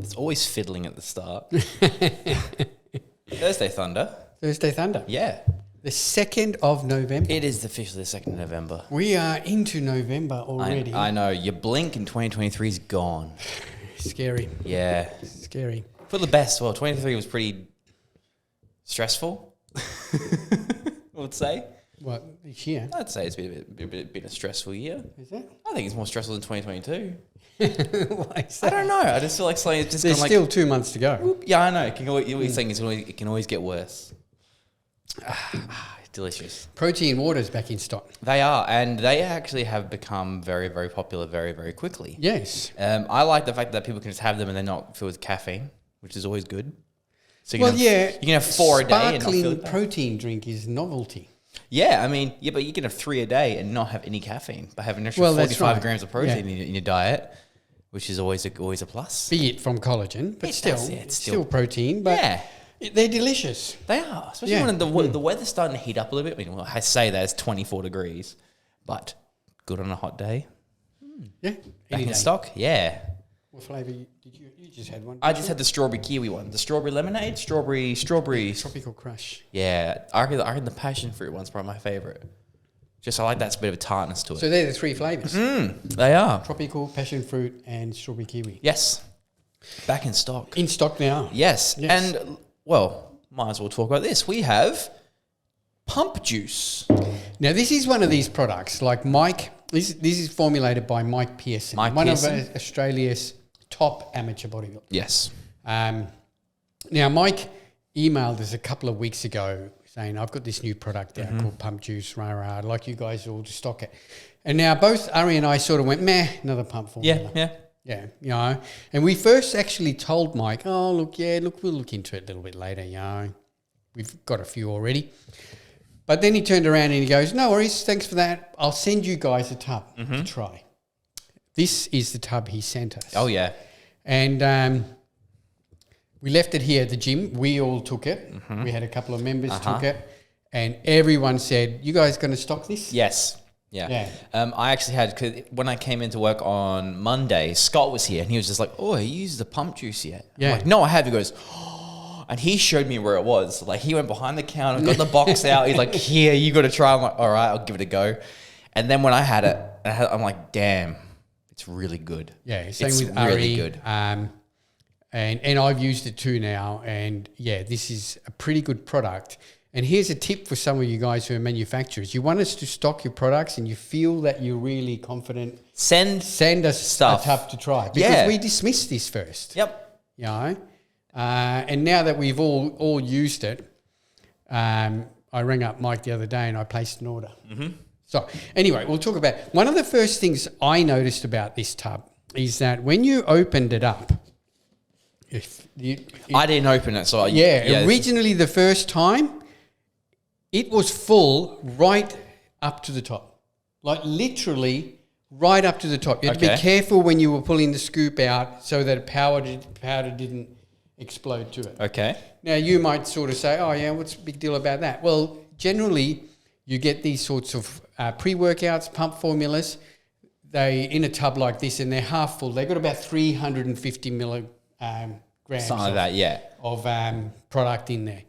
It's always fiddling at the start. Thursday Thunder. Thursday Thunder. Yeah. The 2nd of November. It is officially the 2nd of November. We are into November already. I know. You blink and 2023 is gone. Scary. Yeah. Scary. For the best. Well, 23 was pretty stressful, I would say. What, this year? I'd say it's been a stressful year. Is it? I think it's more stressful than 2022. Why is that? I don't know. I just feel like something just There's gone still 2 months to go. whoop. Yeah, I know. It can always, saying it can always get worse. Delicious. Protein water's back in stock. They are, and they actually have become very, very popular very, very quickly. Yes. I like the fact that people can just have them and they're not filled with caffeine, which is always good. So Well, you can have 4 a day and not feel Sparkling that. protein drink is novelty. Yeah, I mean, yeah, but you can have 3 a day and not have any caffeine, but have an extra Well, that's 45 right. grams of protein in your diet, which is always a plus. Be it from collagen, but It still, does, yeah, it's still still- protein. But Yeah. they're delicious. They are, especially Yeah. when the weather's starting to heat up a little bit. I mean, well, I say that it's 24 degrees, but good on a hot day. Yeah. Back Any in day. stock, yeah. What flavour did you? You just had one. I just had the strawberry kiwi one, the strawberry lemonade, strawberry. Tropical Crush. Yeah, I reckon the passion fruit one's probably my favorite. Just I like that bit of a tartness to it. So they're the 3 flavours. They are. Tropical, passion fruit, and strawberry kiwi. Yes. Back in stock. In stock now. Yes. Yes. And, well, might as well talk about this. We have pump juice. Now, this is one of these products, like Mike, this is formulated by Mike Pearson, Mike one Pearson. of Australia's top amateur bodybuilders. Yes. Now, Mike emailed us a couple of weeks ago saying, I've got this new product out called Pump Juice, rah, I'd like you guys all to stock it. And now both Ari and I sort of went, meh, another pump formula. Yeah. Yeah, you know. And we first actually told Mike, oh, look, we'll look into it a little bit later, you know. We've got a few already. But then he turned around and he goes, no worries, thanks for that. I'll send you guys a tub to try. This is the tub he sent us. Oh, yeah. And we left it here at the gym. We all took it. We had a couple of members took it. And everyone said, you guys going to stock this? Yes. Yeah. I actually had, cause when I came into work on Monday, Scott was here and he was just like, oh, you used the pump juice yet? Yeah. I'm like, no, I have. He goes, oh, and he showed me where it was. Like he went behind the counter, got the box out. He's like, here, you got to try. I'm like, all right, I'll give it a go. And then when I had it, I'm like, damn, it's really good. Yeah, same it's with really Ari. good. And I've used it too now. And yeah, this is a pretty good product. And here's a tip for some of you guys who are manufacturers. You want us to stock your products and you feel that you're really confident, Send us stuff. a tub to try. Because we dismissed this first. Yep. You know? And now that we've all used it, I rang up Mike the other day and I placed an order. So anyway, we'll talk about, one of the first things I noticed about this tub is that when you opened it up, I didn't open it, so originally the first time, it was full right up to the top. Like literally right up to the top. You had to be careful when you were pulling the scoop out so that powder didn't explode to it. Okay. Now, you might sort of say, oh, yeah, what's the big deal about that? Well, generally, you get these sorts of pre-workouts, pump formulas. They in a tub like this and they're half full. They've got about 350 milligrams Something like that, yeah. of product in there.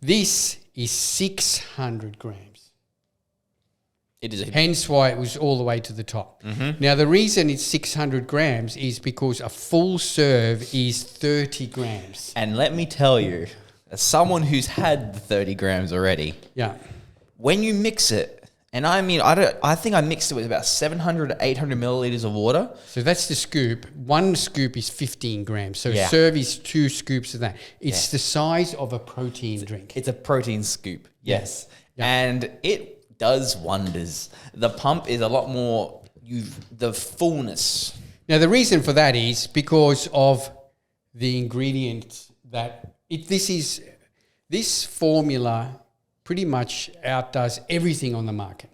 This is 600 grams. It is Hence why it was all the way to the top. Now, the reason it's 600 grams is because a full serve is 30 grams. And let me tell you, as someone who's had the 30 grams already, Yeah. when you mix it, and I mean, I think I mixed it with about 700 to 800 milliliters of water. So that's the scoop. One scoop is 15 grams. So Yeah. serve is 2 scoops of that. It's the size of a protein drink. It's a protein scoop, yes. Yeah. And it does wonders. The pump is a lot more, the fullness. Now, the reason for that is because of the ingredients that this formula pretty much outdoes everything on the market.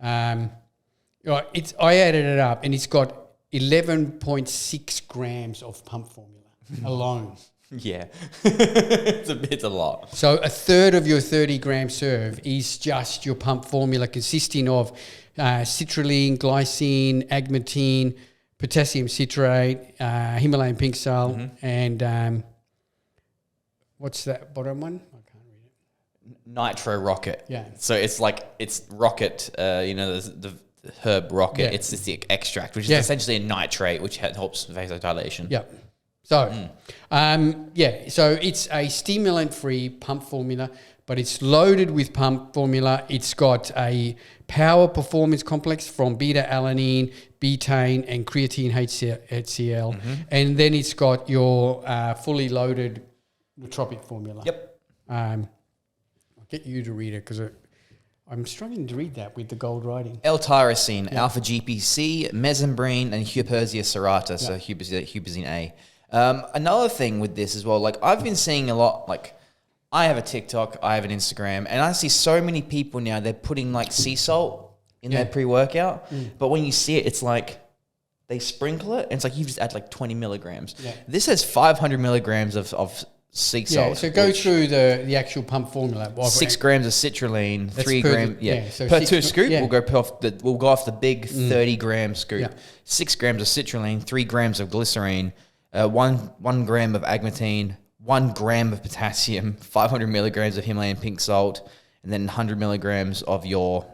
I added it up and it's got 11.6 grams of pump formula alone. Yeah. it's a lot. So a third of your 30-gram serve is just your pump formula consisting of citrulline, glycine, agmatine, potassium citrate, Himalayan pink salt, and what's that bottom one? I can't read it. Nitro Rocket. Yeah. So it's rocket, the herb rocket. Yeah. It's the extract, which is Yeah. essentially a nitrate, which helps vasodilation. Yeah. So, so it's a stimulant-free pump formula, but it's loaded with pump formula. It's got a power performance complex from beta-alanine, betaine, and creatine HCl. And then it's got your fully loaded nootropic formula. Yep. I'll get you to read it because I'm struggling to read that with the gold writing. L-tyrosine, alpha-GPC, mesembrine, and Huperzia serrata, so huperzine A. Another thing with this as well, like I've been seeing a lot, like I have a TikTok, I have an Instagram, and I see so many people now, they're putting like sea salt in their pre-workout, but when you see it, it's like they sprinkle it, and it's like you just add like 20 milligrams. Yeah. This has 500 milligrams of sea salt. Yeah, so go through the actual pump formula. 6 grams of citrulline, That's 3 grams. so per 6 2 scoop, yeah. we'll go off the big 30-gram scoop. Yeah. 6 grams of citrulline, 3 grams of glycerine, 1 gram of agmatine, 1 gram of potassium, 500 milligrams of Himalayan pink salt, and then 100 milligrams of your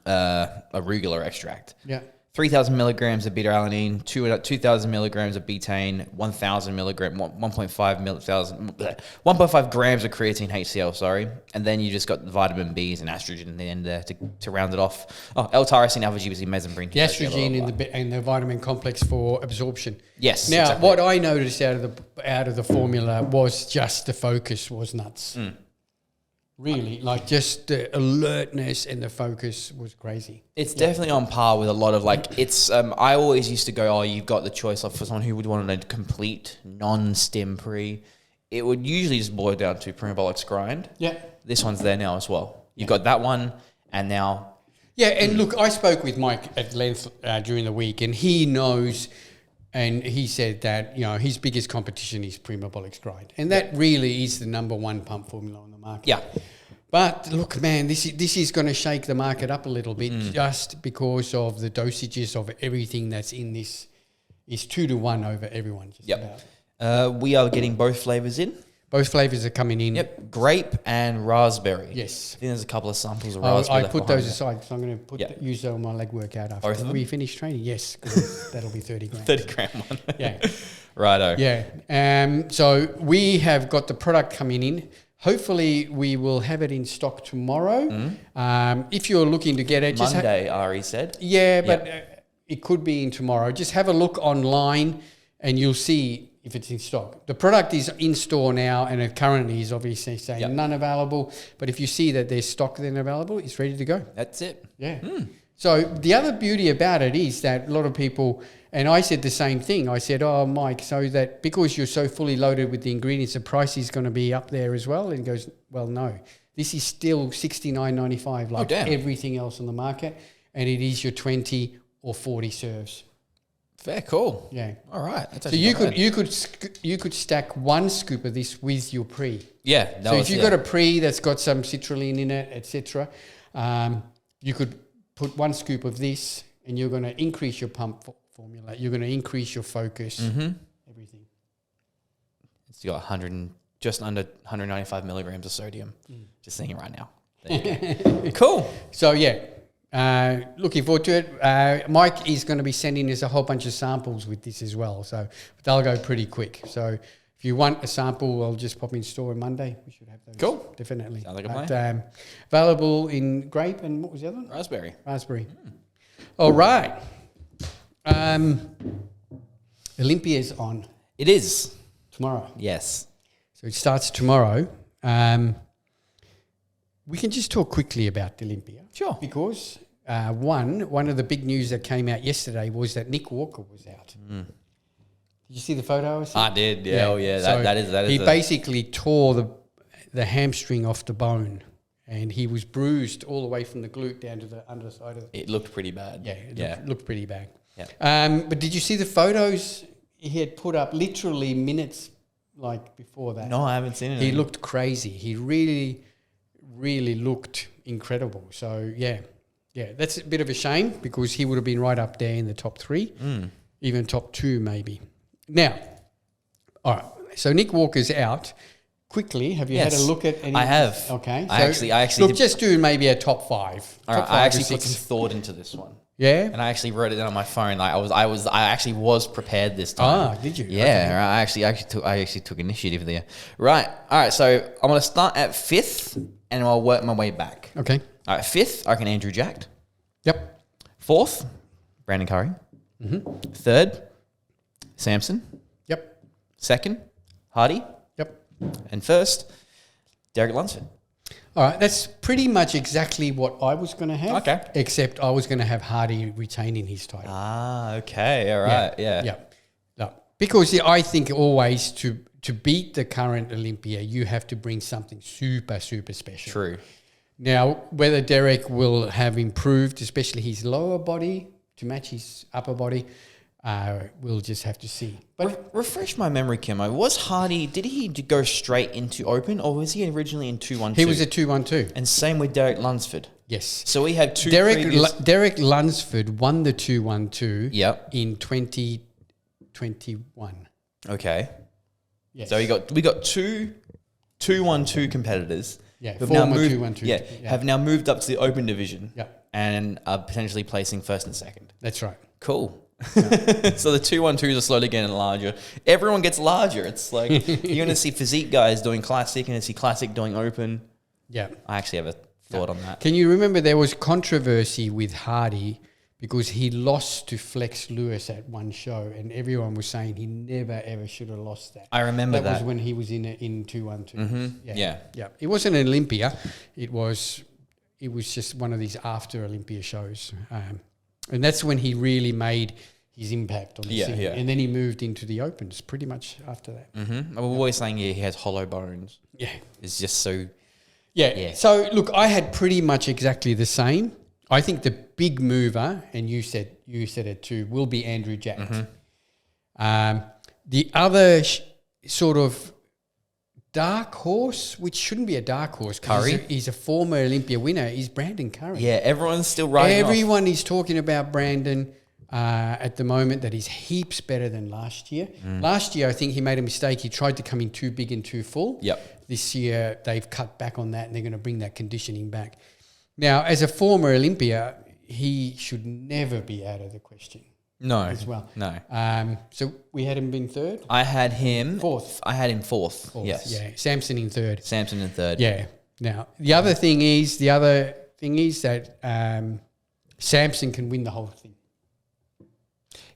arugula extract. Yeah. 3,000 milligrams of beta-alanine, 2,000 milligrams of betaine, 1,000 milligram, 1.5 grams of creatine HCl, sorry. And then you just got the vitamin Bs and estrogen in the end there to round it off. Oh, L-tyrosine, alpha-GPC, mesembrine. The estrogen and the vitamin complex for absorption. Yes. Now, exactly. what I noticed out of the formula was just the focus was nuts. Really, like just the alertness and the focus was crazy. It's definitely on par with a lot of like, it's, I always used to go, you've got the choice of for someone who would want a complete non-stim pre. It would usually just boil down to Primobolic's grind. Yeah. This one's there now as well. You've got that one and now. Yeah, and look, I spoke with Mike at length during the week, and he knows, and he said that, his biggest competition is Primobolic's grind. And that really is the number one pump formula on the market. Yeah. But look, man, this is going to shake the market up a little bit just because of the dosages of everything that's in this is 2-to-1 over everyone. Just about. We are getting both flavors in. Both flavors are coming in. Yep, grape and raspberry. Yes. I think there's a couple of samples of raspberry. I put those aside, so I'm going to use them on my leg workout after we finish training. Yes, because that'll be 30 grams. 30 gram one. Yeah. Righto. Yeah. So we have got the product coming in. Hopefully, we will have it in stock tomorrow. If you're looking to get it, Monday, Ari said. Yeah, but it could be in tomorrow. Just have a look online, and you'll see if it's in stock. The product is in store now, and it currently is obviously saying none available. But if you see that there's stock then available, it's ready to go. That's it. Yeah. So the other beauty about it is that a lot of people, and I said the same thing. I said, "Oh, Mike, so that because you're so fully loaded with the ingredients, the price is going to be up there as well." And he goes, "Well, no, this is still $69.95 like everything else on the market, and it is your 20 or 40 serves." Fair, cool. Yeah. All right. So you could stack 1 scoop of this with your pre. Yeah. So if you've got a pre that's got some citrulline in it, etc., you could put 1 scoop of this, and you're going to increase your pump formula. You're going to increase your focus, everything. It's got just under 195 milligrams of sodium. Just seeing it right now. There you go. Cool. So looking forward to it. Mike is going to be sending us a whole bunch of samples with this as well. So they'll go pretty quick. So if you want a sample, I'll just pop in store on Monday. We should have those. Cool. Definitely. Sounds like a plan. Available in grape and what was the other one? Raspberry. All right. Olympia's on. It is. Tomorrow. Yes. So it starts tomorrow. We can just talk quickly about the Olympia. Sure. Because one of the big news that came out yesterday was that Nick Walker was out. Did you see the photo? I did. Yeah. Oh, yeah. So that is. He basically tore the hamstring off the bone, and he was bruised all the way from the glute down to the underside of it. It looked pretty bad. Yeah. It looked pretty bad. Yeah. But did you see the photos he had put up literally minutes before that? No, I haven't seen it. He looked crazy. He really, really looked incredible. So, yeah, that's a bit of a shame because he would have been right up there in the top 3. even top 2 maybe. Now, all right. So Nick Walker's out. Quickly, have you had a look at any? I have. Okay. I So actually look, just do maybe a top 5. All right, I actually put some thought into this one. Yeah. And I actually wrote it down on my phone. Like I actually was prepared this time. Ah, did you? Yeah, Okay. right. I actually took initiative there. Right. All right. So I'm gonna start at 5th, and I'll work my way back. Okay. All right. 5th, I reckon Andrew Jacked. Yep. 4th, Brandon Curry. 3rd, Samson. Yep. 2nd, Hardy. Yep. And 1st, Derek Lunsford. All right, that's pretty much exactly what I was going to have. Okay. Except I was going to have Hardy retaining his title. Ah, okay. All right. Yeah. Yeah. No, because I think always to beat the current Olympia, you have to bring something super, super special. True. Now, whether Derek will have improved, especially his lower body to match his upper body, we'll just have to see. But Refresh my memory, Kim. Was Hardy, did he go straight into open, or was he originally in 2-1-2? he was a 2-1-2. And same with Derek Lunsford. Yes. So we have two Derek Lunsford won the 2-1-2 Yep. in 2021. Okay. Yes. So we got two 2-1-2 competitors. Yeah, who've former now moved, 2-1-2. Yeah, Yeah. have now moved up to the open division. Yeah. And are potentially placing 1st and 2nd. That's right. Cool. So the 2-1-2s are slowly getting larger. Everyone gets larger. It's like you're going to see physique guys doing classic, and you see classic doing open. Yeah. I actually have a thought on that. Can you remember there was controversy with Hardy because he lost to Flex Lewis at one show, and everyone was saying he never ever should have lost that. I remember That was that. when he was in 2-1-2. Yeah. Yeah. It wasn't an Olympia. It was just one of these after Olympia shows. And that's when he really made his impact on the scene. Yeah. And then he moved into the opens pretty much after that. I'm always saying he has hollow bones. Yeah. It's just so. Yeah. So look, I had pretty much exactly the same. I think the big mover, and you said it too, will be Andrew Jack. The other sort of dark horse, which shouldn't be a dark horse, Curry? he's a former Olympia winner, is Brandon Curry. Yeah, everyone's still writing Everyone is talking about Brandon at the moment, that he's heaps better than last year. Last year, I think he made a mistake. He tried to come in too big and too full. Yep. This year, they've cut back on that, and they're going to bring that conditioning back. Now, as a former Olympia, he should never be out of the question No. as well. No. So we had him in 3rd? I had him. 4th. I had him 4th. 4th, Yes. yeah. Samson in 3rd. Samson in 3rd. Yeah. Now, the other thing is that Samson can win the whole thing.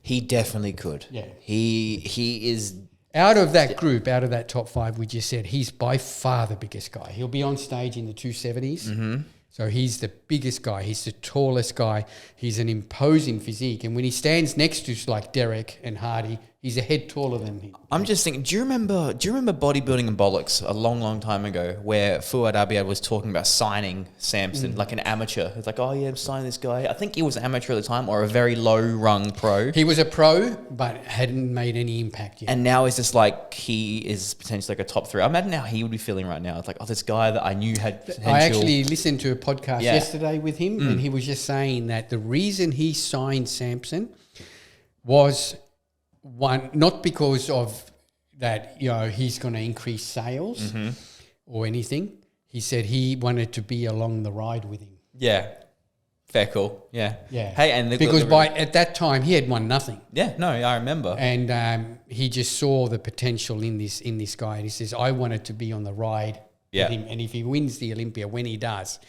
He definitely could. Yeah. He is. Out of that group, out of that top 5 we just said, he's by far the biggest guy. He'll be on stage in the 270s. So he's the biggest guy. He's the tallest guy. He's an imposing physique. And when he stands next to like Derek and Hardy, he's a head taller than him. I'm just thinking. Do you remember Bodybuilding and Bollocks a long, long time ago, where Fuad Abiad was talking about signing Samson like an amateur? It's like, oh yeah, I'm signing this guy. I think he was an amateur at the time, or a very low-rung pro. He was a pro, but hadn't made any impact yet. And now it's just like he is potentially like a top 3. I imagine how he would be feeling right now. It's like, oh, this guy that I knew had potential. I actually listened to a podcast yesterday with him, and he was just saying that the reason he signed Samson was one, not because of that, he's going to increase sales or anything. He said he wanted to be along the ride with him. Yeah. Fair call. Yeah. Yeah. Hey, and because at that time he had won nothing. Yeah, no, I remember. And he just saw the potential in this guy, and he says, I wanted to be on the ride with him, and if he wins the Olympia, when he does,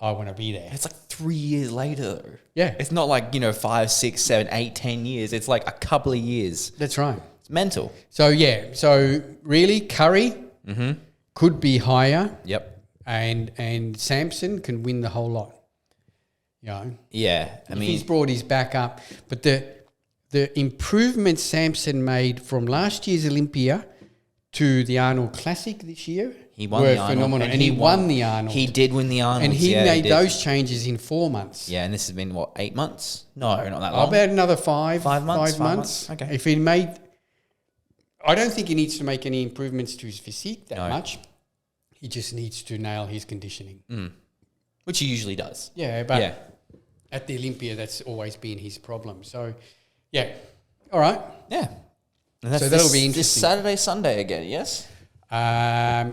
I want to be there. It's like 3 years later, though. Yeah. It's not like, 5, 6, 7, 8, 10 years. It's like a couple of years. That's right. It's mental. So, so really, Curry could be higher. Yep. And Samson can win the whole lot. Yeah. I mean, he's brought his back up. But the improvements Samson made from last year's Olympia to the Arnold Classic this year he won the Arnold. Phenomenal. And he won the Arnold. He did win the Arnold. And he made those changes in 4 months. Yeah, and this has been, 8 months? No, not that long. About another 5 months. 5 months. Okay. If he made... I don't think he needs to make any improvements to his physique that much. He just needs to nail his conditioning. Which he usually does. Yeah, but at the Olympia, that's always been his problem. So, yeah. All right. Yeah. And that's So that'll be this interesting. Saturday, Sunday again, yes?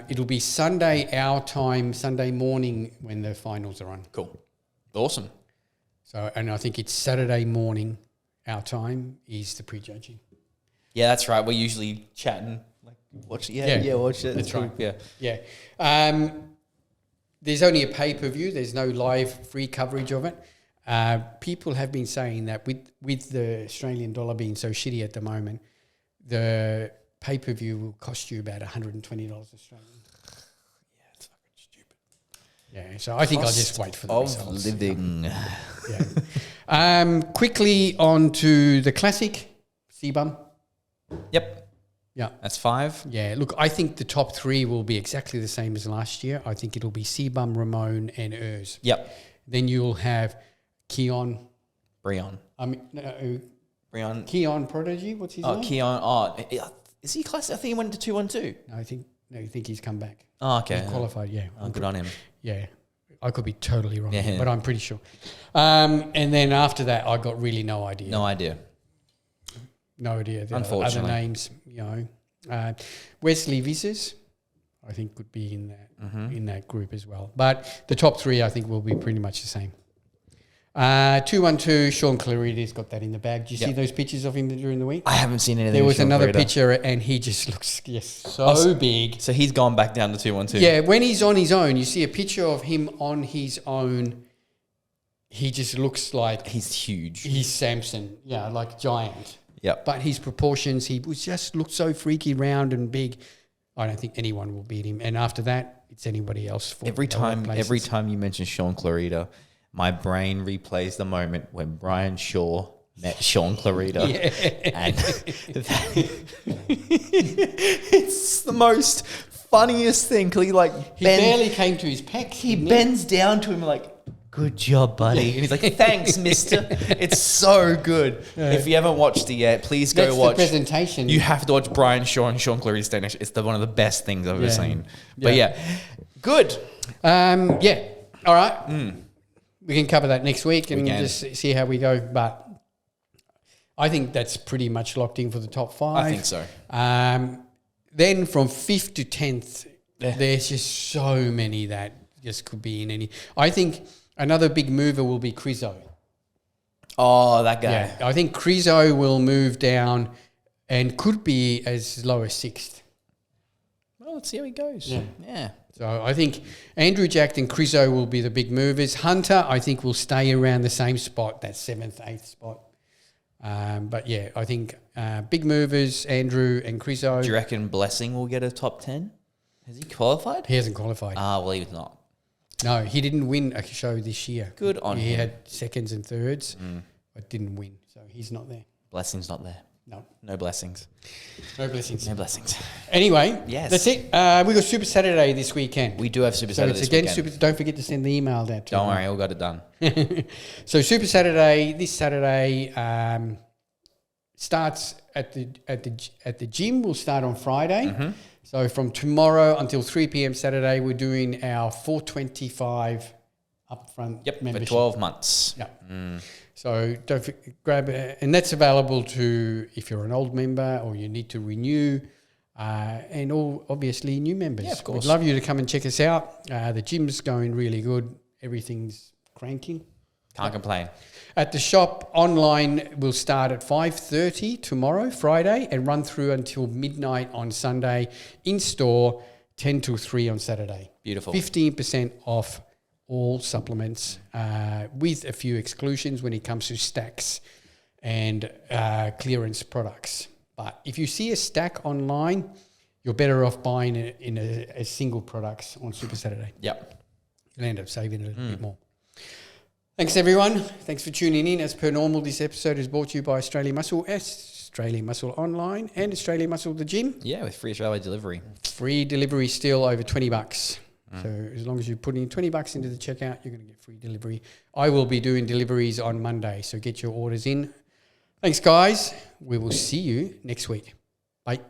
It'll be Sunday our time, Sunday morning when the finals are on. Cool. Awesome. So, and I think it's Saturday morning our time is the prejudging. Yeah, that's right. We're usually chatting. Like, watch it. Yeah, watch it. That's right. Yeah. Yeah. There's only a pay-per-view. There's no live free coverage of it. People have been saying that with the Australian dollar being so shitty at the moment, the pay-per-view will cost you about $120 Australian. Yeah, it's fucking stupid. Yeah, so I think I'll just wait for the results. Living. Yeah. Quickly on to the classic, CBum. Yep. Yeah. That's 5. Yeah, look, I think the top 3 will be exactly the same as last year. I think it'll be CBum, Ramon, and Urs. Yep. Then you'll have Keon. Breon. Breon. Keon Prodigy, what's his name? Oh, Keon. Oh, is he classic? I think he went to 2-1-2. No, I think he's come back. Oh, okay. He's qualified, yeah. Oh, good on him. Yeah. I could be totally wrong, Yeah. but I'm pretty sure. And then after that, I got really no idea. No idea. No idea. The Unfortunately. other names, Wesley Vissers, I think could be in that group as well. But the top 3, I think, will be pretty much the same. 2-1-2, Sean Clarity's got that in the bag. Did you see those pictures of him during the week? I haven't seen anything. There was of Sean another Clarita. picture, and he just looks so big. So he's gone back down to 2-1-2. Yeah, when he's on his own, you see a picture of him on his own. He just looks like He's huge. he's Samson. Yeah, like giant. Yep. But his proportions, he was just looked so freaky, round and big. I don't think anyone will beat him. And after that, it's anybody else. For Every lower time places. you mention Sean Clarita, my brain replays the moment when Brian Shaw met Sean Clarita. And it's the most funniest thing. 'Cause He barely came to his pecs. he bends down to him like, "Good job, buddy." And he's like, "Thanks, mister." It's so good. If you haven't watched it yet, please go That's watch. the presentation. You have to watch Brian Shaw and Sean Clarita stand next. It's one of the best things I've ever seen. But good. Yeah. All right. We can cover that next week and can. just see how we go. But I think that's pretty much locked in for the top 5. I think so. Then from 5th to 10th, there's just so many that just could be in any. I think another big mover will be Crizo. Oh, that guy. Yeah, I think Crizo will move down and could be as low as 6th. Well, let's see how he goes. Yeah. So I think Andrew Jack and Crizo will be the big movers. Hunter, I think, will stay around the same spot, that 7th, 8th spot. But yeah, I think big movers, Andrew and Crizo. Do you reckon Blessing will get a top 10? Has he qualified? He hasn't qualified. Well, he was not. No, he didn't win a show this year. Good on He him. had seconds and thirds, but didn't win. So he's not there. Blessing's not there. No. No blessings. No blessings. No blessings. Anyway, Yes. that's it. We got Super Saturday this weekend. We do have Super So Saturday it's this again weekend. don't forget to send the email out. Don't worry, all got it done. So Super Saturday this Saturday starts at the gym. We'll start on Friday. So from tomorrow until 3 p.m. Saturday, we're doing our 425 upfront Yep, membership. for 12 months. Yeah. So don't grab it, and that's available to if you're an old member or you need to renew, and all obviously new members. Yeah, of course. We'd love you to come and check us out. The gym's going really good. Everything's cranking. Can't complain. At the shop online, we'll start at 5:30 tomorrow, Friday, and run through until midnight on Sunday. In store, 10 till 3 on Saturday. Beautiful. 15% off all supplements, with a few exclusions when it comes to stacks and clearance products. But if you see a stack online, you're better off buying it in a single products on Super Saturday. Yep. You'll end up saving a little bit more. Thanks, everyone. Thanks for tuning in. As per normal, this episode is brought to you by Australian Muscle, Australian Muscle Online, and Australian Muscle The Gym. Yeah, with free Australia delivery. Free delivery still over $20. So as long as you put in $20 into the checkout, you're going to get free delivery. I will be doing deliveries on Monday, so get your orders in. Thanks, guys. We will see you next week. Bye.